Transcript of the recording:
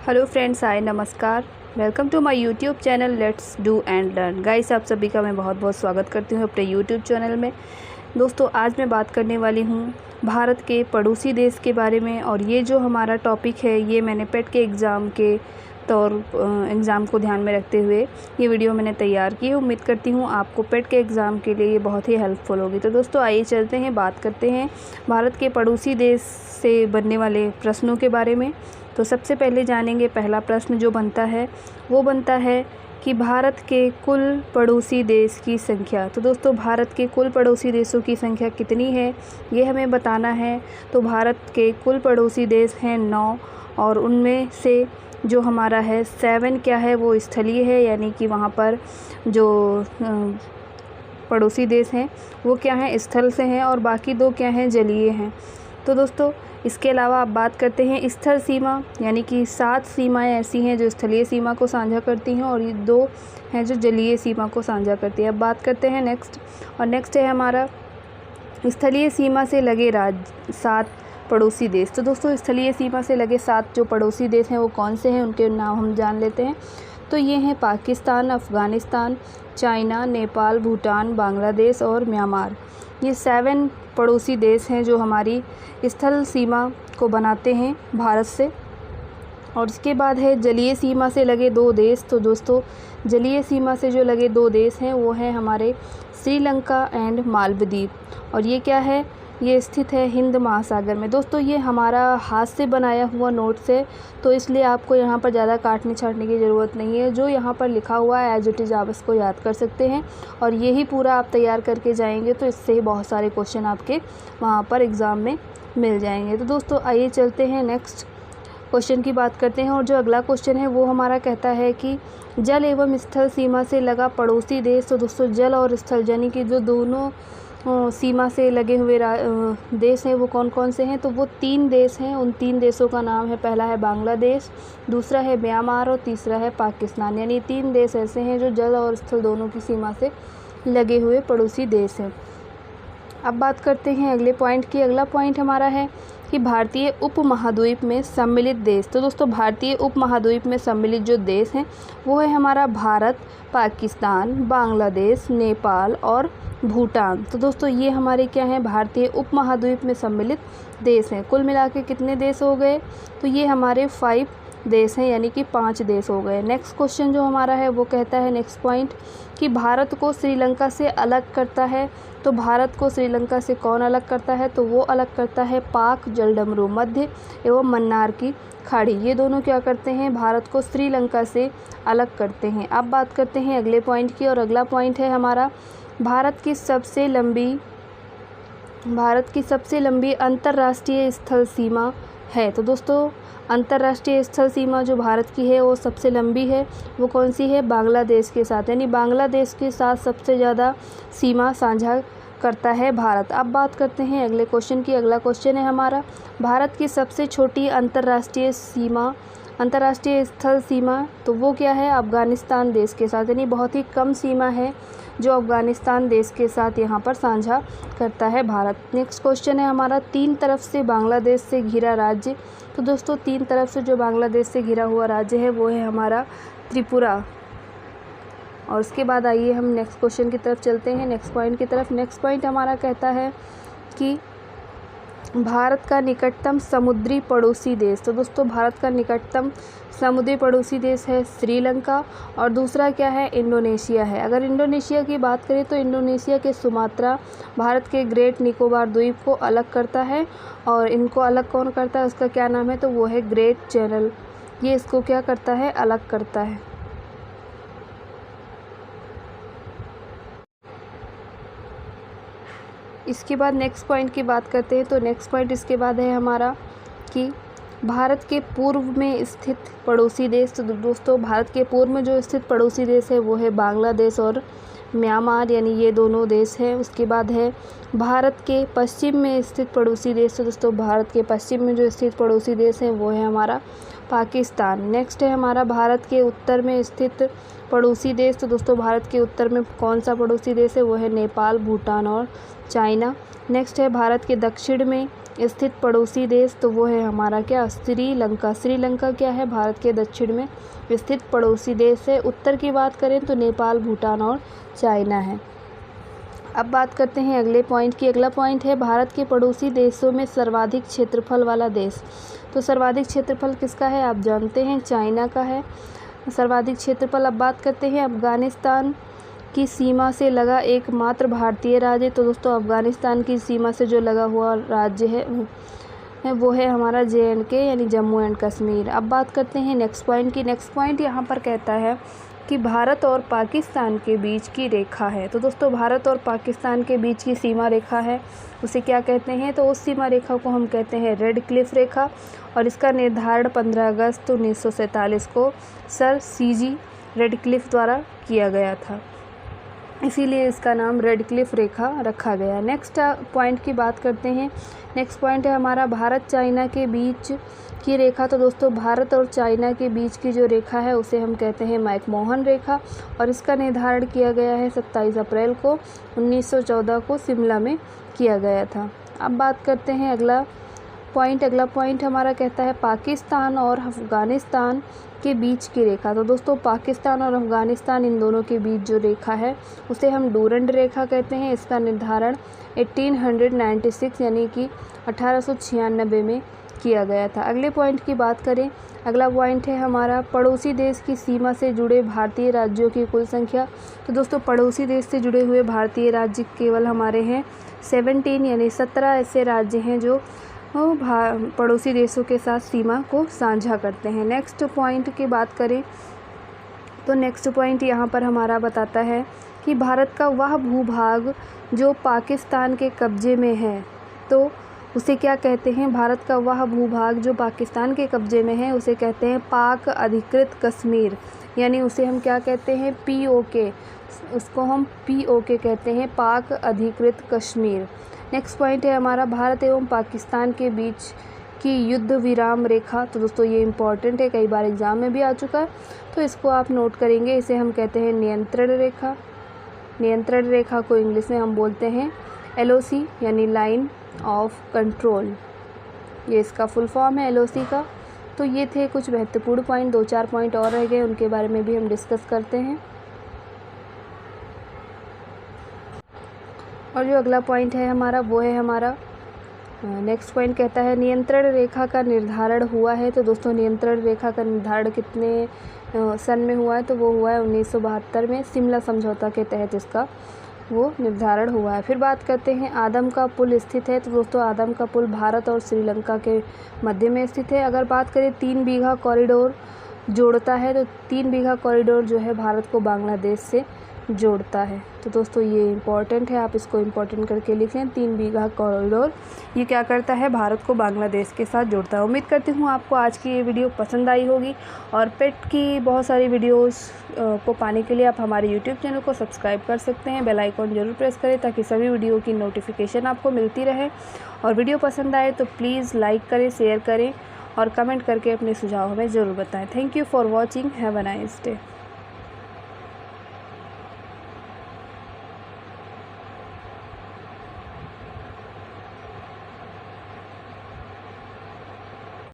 Hello friends, hi, नमस्कार। Welcome to my YouTube channel let's do and learn. Guys, आप सभी का मैं बहुत बहुत स्वागत करती हूँ अपने यूट्यूब चैनल में। दोस्तों, आज मैं बात करने वाली हूँ भारत के पड़ोसी देश के बारे में। और ये जो हमारा टॉपिक है, ये मैंने पेट के एग्ज़ाम को ध्यान में रखते हुए ये वीडियो मैंने तैयार की है। उम्मीद करती हूँ आपको पेट के एग्ज़ाम के लिए ये बहुत ही हेल्पफुल होगी। तो दोस्तों, आइए चलते हैं, बात करते हैं भारत के पड़ोसी देश से बनने वाले प्रश्नों के बारे में। तो सबसे पहले जानेंगे, पहला प्रश्न जो बनता है वो बनता है कि भारत के कुल पड़ोसी देश की संख्या। तो दोस्तों, भारत के कुल पड़ोसी देशों की संख्या कितनी है ये हमें बताना है। तो भारत के कुल पड़ोसी देश हैं 9, और उनमें से जो हमारा है 7 क्या है, वो स्थलीय है, यानी कि वहाँ पर जो पड़ोसी देश हैं वो क्या हैं, स्थल से हैं, और बाकी 2 क्या हैं, जलीय हैं। तो दोस्तों, इसके अलावा आप बात करते हैं स्थल सीमा, यानी कि 7 सीमाएं ऐसी हैं जो स्थलीय सीमा को साझा करती हैं, और ये 2 हैं जो जलीय सीमा को साझा करती है। अब बात करते हैं नेक्स्ट है हमारा स्थलीय सीमा से लगे राज्य 7 पड़ोसी देश। तो दोस्तों, स्थलीय सीमा से लगे 7 जो पड़ोसी देश हैं वो कौन से हैं, उनके नाम हम जान लेते हैं। तो ये हैं पाकिस्तान, अफ़गानिस्तान, चाइना, नेपाल, भूटान, बांग्लादेश और म्यांमार। ये 7 पड़ोसी देश हैं जो हमारी स्थल सीमा को बनाते हैं भारत से। और इसके बाद है जलीय सीमा से लगे 2 देश। तो दोस्तों, जलीय सीमा से जो लगे 2 देश हैं वो हैं हमारे श्रीलंका एंड मालदीव। और ये क्या है, ये स्थित है हिंद महासागर में। दोस्तों, ये हमारा हाथ से बनाया हुआ नोट्स है, तो इसलिए आपको यहाँ पर ज़्यादा काटने छाटने की ज़रूरत नहीं है। जो यहाँ पर लिखा हुआ है एज इट इज़ आप इसको याद कर सकते हैं, और यही पूरा आप तैयार करके जाएंगे तो इससे ही बहुत सारे क्वेश्चन आपके वहाँ पर एग्ज़ाम में मिल जाएंगे। तो दोस्तों, आइए चलते हैं नेक्स्ट क्वेश्चन की बात करते हैं। और जो अगला क्वेश्चन है वो हमारा कहता है कि जल एवं स्थल सीमा से लगा पड़ोसी देश। तो दोस्तों, जल और स्थल यानी कि जो दोनों सीमा से लगे हुए देश हैं वो कौन कौन से हैं, तो वो 3 देश हैं। उन 3 देशों का नाम है, पहला है बांग्लादेश, दूसरा है म्यांमार और तीसरा है पाकिस्तान। यानी 3 देश ऐसे हैं जो जल और स्थल दोनों की सीमा से लगे हुए पड़ोसी देश हैं। अब बात करते हैं अगले पॉइंट की। अगला पॉइंट हमारा है कि भारतीय उपमहाद्वीप में सम्मिलित देश। तो दोस्तों, भारतीय उपमहाद्वीप में सम्मिलित जो देश हैं वो है हमारा भारत, पाकिस्तान, बांग्लादेश, नेपाल और भूटान। तो दोस्तों, ये हमारे क्या हैं, भारतीय उपमहाद्वीप में सम्मिलित देश हैं। कुल मिला के कितने देश हो गए, तो ये हमारे 5 देश हैं, यानी कि 5 देश हो गए। नेक्स्ट क्वेश्चन जो हमारा है वो कहता है, नेक्स्ट पॉइंट, कि भारत को श्रीलंका से अलग करता है। तो भारत को श्रीलंका से कौन अलग करता है, तो वो अलग करता है पाक जलडमरू मध्य एवं मन्नार की खाड़ी। ये दोनों क्या करते हैं, भारत को श्रीलंका से अलग करते हैं। अब बात करते हैं अगले पॉइंट की। और अगला पॉइंट है हमारा भारत की सबसे लंबी अंतर्राष्ट्रीय स्थल सीमा है। तो दोस्तों, अंतर्राष्ट्रीय स्थल सीमा जो भारत की है वो सबसे लंबी है, वो कौन सी है, बांग्लादेश के साथ। यानी बांग्लादेश के साथ सबसे ज़्यादा सीमा साझा करता है भारत। अब बात करते हैं अगले क्वेश्चन की। अगला क्वेश्चन है हमारा, भारत की सबसे छोटी अंतर्राष्ट्रीय स्थल सीमा, तो वो क्या है, अफ़गानिस्तान देश के साथ। यानी बहुत ही कम सीमा है जो अफ़गानिस्तान देश के साथ यहाँ पर साझा करता है भारत। नेक्स्ट क्वेश्चन है हमारा, 3 तरफ से बांग्लादेश से घिरा राज्य। तो दोस्तों, 3 तरफ से जो बांग्लादेश से घिरा हुआ राज्य है वो है हमारा त्रिपुरा। और उसके बाद आइए हम नेक्स्ट क्वेश्चन की तरफ चलते हैं, नेक्स्ट पॉइंट की तरफ। नेक्स्ट पॉइंट हमारा कहता है कि भारत का निकटतम समुद्री पड़ोसी देश। तो दोस्तों, भारत का निकटतम समुद्री पड़ोसी देश है श्रीलंका, और दूसरा क्या है, इंडोनेशिया है। अगर इंडोनेशिया की बात करें तो इंडोनेशिया के सुमात्रा भारत के ग्रेट निकोबार द्वीप को अलग करता है, और इनको अलग कौन करता है, उसका क्या नाम है, तो वो है ग्रेट चैनल। ये इसको क्या करता है, अलग करता है। इसके बाद नेक्स्ट पॉइंट की बात करते हैं। तो नेक्स्ट पॉइंट इसके बाद है हमारा कि भारत के पूर्व में स्थित पड़ोसी देश। तो दोस्तों, भारत के पूर्व में जो स्थित पड़ोसी देश है वो है बांग्लादेश और म्यांमार, यानी ये दोनों देश हैं। उसके बाद है भारत के पश्चिम में स्थित पड़ोसी देश। तो दोस्तों, भारत के पश्चिम में जो स्थित पड़ोसी देश है वो है हमारा पाकिस्तान। नेक्स्ट है हमारा भारत के उत्तर में स्थित पड़ोसी देश। तो दोस्तों, भारत के उत्तर में कौन सा पड़ोसी देश है, वो है नेपाल, भूटान और चाइना। नेक्स्ट है भारत के दक्षिण में स्थित पड़ोसी देश, तो वो है हमारा क्या, श्रीलंका। श्रीलंका क्या है, भारत के दक्षिण में स्थित पड़ोसी देश है। उत्तर की बात करें तो नेपाल, भूटान और चाइना है। अब बात करते हैं अगले पॉइंट की। अगला पॉइंट है भारत के पड़ोसी देशों में सर्वाधिक क्षेत्रफल वाला देश। तो सर्वाधिक क्षेत्रफल किसका है, आप जानते हैं, चाइना का है सर्वाधिक क्षेत्रफल। अब बात करते हैं अफ़गानिस्तान की सीमा से लगा एकमात्र भारतीय राज्य। तो दोस्तों अफ़गानिस्तान की सीमा से जो लगा हुआ राज्य है वो है हमारा JNK यानी जम्मू एंड कश्मीर। अब बात करते हैं नेक्स्ट पॉइंट की। नेक्स्ट पॉइंट यहाँ पर कहता है कि भारत और पाकिस्तान के बीच की रेखा है। तो दोस्तों भारत और पाकिस्तान के बीच की सीमा रेखा है, उसे क्या कहते हैं, तो उस सीमा रेखा को हम कहते हैं रेड क्लिफ रेखा। और इसका निर्धारण 15 अगस्त 1947 को सर CG रेडक्लिफ द्वारा किया गया था, इसीलिए इसका नाम रेड क्लिफ रेखा रखा गया। नेक्स्ट पॉइंट की बात करते हैं। नेक्स्ट पॉइंट है हमारा भारत चाइना के बीच की रेखा। तो दोस्तों भारत और चाइना के बीच की जो रेखा है उसे हम कहते हैं मैकमोहन रेखा, और इसका निर्धारण किया गया है 27 अप्रैल को 1914 को शिमला में किया गया था। अब बात करते हैं अगला पॉइंट हमारा कहता है पाकिस्तान और अफ़गानिस्तान के बीच की रेखा। तो दोस्तों पाकिस्तान और अफ़गानिस्तान इन दोनों के बीच जो रेखा है उसे हम डूरंड रेखा कहते हैं। इसका निर्धारण 1896 यानी कि 1896 में किया गया था। अगले पॉइंट की बात करें, अगला पॉइंट है हमारा पड़ोसी देश की सीमा से जुड़े भारतीय राज्यों की कुल संख्या। तो दोस्तों पड़ोसी देश से जुड़े हुए भारतीय राज्य केवल हमारे हैं 17 यानी 17 ऐसे राज्य हैं जो पड़ोसी देशों के साथ सीमा को साझा करते हैं। नेक्स्ट पॉइंट की बात करें तो नेक्स्ट पॉइंट यहाँ पर हमारा बताता है कि भारत का वह भूभाग जो पाकिस्तान के कब्जे में है, तो उसे क्या कहते हैं, भारत का वह भूभाग जो पाकिस्तान के कब्जे में है उसे कहते हैं पाक अधिकृत कश्मीर, यानी उसे हम क्या कहते हैं, POK, उसको हम POK कहते हैं, पाक अधिकृत कश्मीर। नेक्स्ट पॉइंट है हमारा भारत एवं पाकिस्तान के बीच की युद्ध विराम रेखा। तो दोस्तों ये इम्पॉर्टेंट है, कई बार एग्ज़ाम में भी आ चुका है, तो इसको आप नोट करेंगे। इसे हम कहते हैं नियंत्रण रेखा। नियंत्रण रेखा को इंग्लिश में हम बोलते हैं LOC यानी लाइन ऑफ कंट्रोल, ये इसका फुल फॉर्म है LOC का। तो ये थे कुछ महत्वपूर्ण पॉइंट, 2-4 पॉइंट और रह गए, उनके बारे में भी हम डिस्कस करते हैं। और जो अगला पॉइंट है हमारा वो है हमारा नेक्स्ट पॉइंट कहता है नियंत्रण रेखा का निर्धारण हुआ है। तो दोस्तों नियंत्रण रेखा का निर्धारण कितने सन में हुआ है, तो वो हुआ है 1972 में शिमला समझौता के तहत इसका वो निर्धारण हुआ है। फिर बात करते हैं आदम का पुल स्थित है। तो दोस्तों आदम का पुल भारत और श्रीलंका के मध्य में स्थित है। अगर बात करें 3 बीघा कॉरिडोर जोड़ता है, तो 3 बीघा कॉरिडोर जो है भारत को बांग्लादेश से जोड़ता है। तो दोस्तों ये इम्पॉर्टेंट है, आप इसको इम्पॉर्टेंट करके लिख लें। 3 बीघा कॉरिडोर ये क्या करता है, भारत को बांग्लादेश के साथ जोड़ता है। उम्मीद करती हूँ आपको आज की ये वीडियो पसंद आई होगी, और पेट की बहुत सारी वीडियोस को पाने के लिए आप हमारे YouTube चैनल को सब्सक्राइब कर सकते हैं। बेल आइकॉन जरूर प्रेस करें ताकि सभी वीडियो की नोटिफिकेशन आपको मिलती रहे। और वीडियो पसंद आए तो प्लीज़ लाइक करें, शेयर करें और कमेंट करके अपने सुझाव हमें ज़रूर बताएं। Thank you for watching, have a nice day.